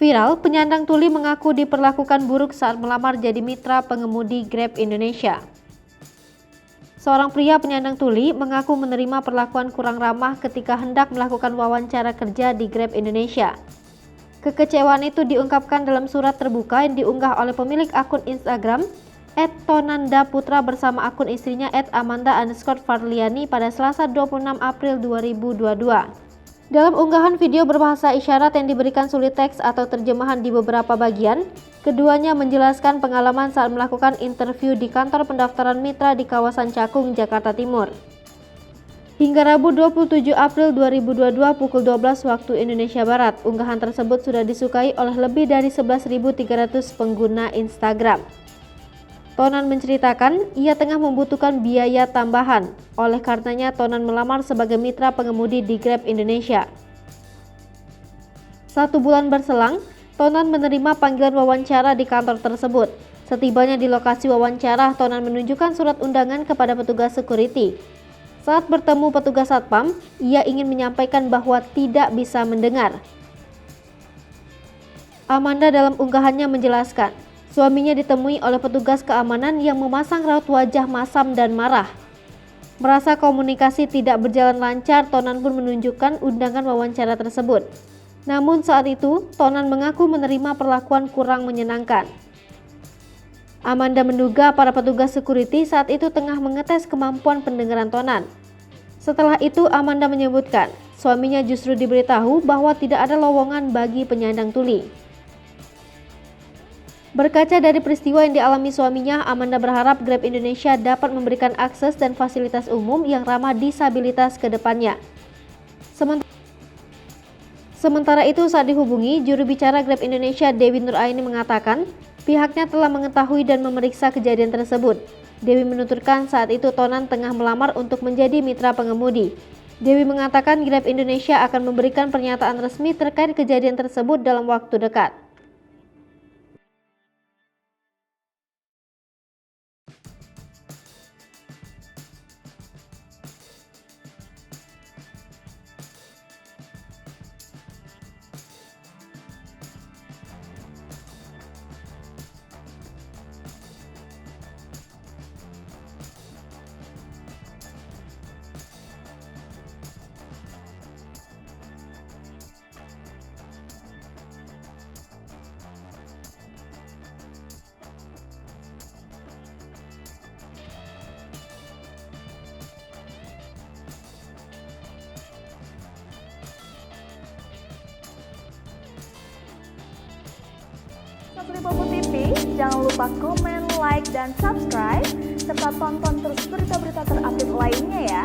Viral, penyandang tuli mengaku diperlakukan buruk saat melamar jadi mitra pengemudi Grab Indonesia. Seorang pria penyandang tuli mengaku menerima perlakuan kurang ramah ketika hendak melakukan wawancara kerja di Grab Indonesia. Kekecewaan itu diungkapkan dalam surat terbuka yang diunggah oleh pemilik akun Instagram @tonandaputra bersama akun istrinya @amanda_farliani pada Selasa 26 April 2022. Dalam unggahan video berbahasa isyarat yang diberikan sulit teks atau terjemahan di beberapa bagian, keduanya menjelaskan pengalaman saat melakukan interview di kantor pendaftaran mitra di kawasan Cakung, Jakarta Timur. Hingga Rabu 27 April 2022 pukul 12 waktu Indonesia Barat, unggahan tersebut sudah disukai oleh lebih dari 11.300 pengguna Instagram. Tonan menceritakan ia tengah membutuhkan biaya tambahan, oleh karenanya Tonan melamar sebagai mitra pengemudi di Grab Indonesia. 1 bulan berselang, Tonan menerima panggilan wawancara di kantor tersebut. Setibanya di lokasi wawancara, Tonan menunjukkan surat undangan kepada petugas security. Saat bertemu petugas satpam, ia ingin menyampaikan bahwa tidak bisa mendengar. Amanda dalam unggahannya menjelaskan, suaminya ditemui oleh petugas keamanan yang memasang raut wajah masam dan marah. Merasa komunikasi tidak berjalan lancar, Tonan pun menunjukkan undangan wawancara tersebut. Namun saat itu, Tonan mengaku menerima perlakuan kurang menyenangkan. Amanda menduga para petugas security saat itu tengah mengetes kemampuan pendengaran Tonan. Setelah itu, Amanda menyebutkan, suaminya justru diberitahu bahwa tidak ada lowongan bagi penyandang tuli. Berkaca dari peristiwa yang dialami suaminya, Amanda berharap Grab Indonesia dapat memberikan akses dan fasilitas umum yang ramah disabilitas ke depannya. Sementara itu, saat dihubungi, juru bicara Grab Indonesia Dewi Nuraini mengatakan pihaknya telah mengetahui dan memeriksa kejadian tersebut. Dewi menuturkan saat itu Tonan tengah melamar untuk menjadi mitra pengemudi. Dewi mengatakan Grab Indonesia akan memberikan pernyataan resmi terkait kejadian tersebut dalam waktu dekat. Popo TV, jangan lupa komen, like, dan subscribe, serta tonton terus berita-berita terupdate lainnya ya.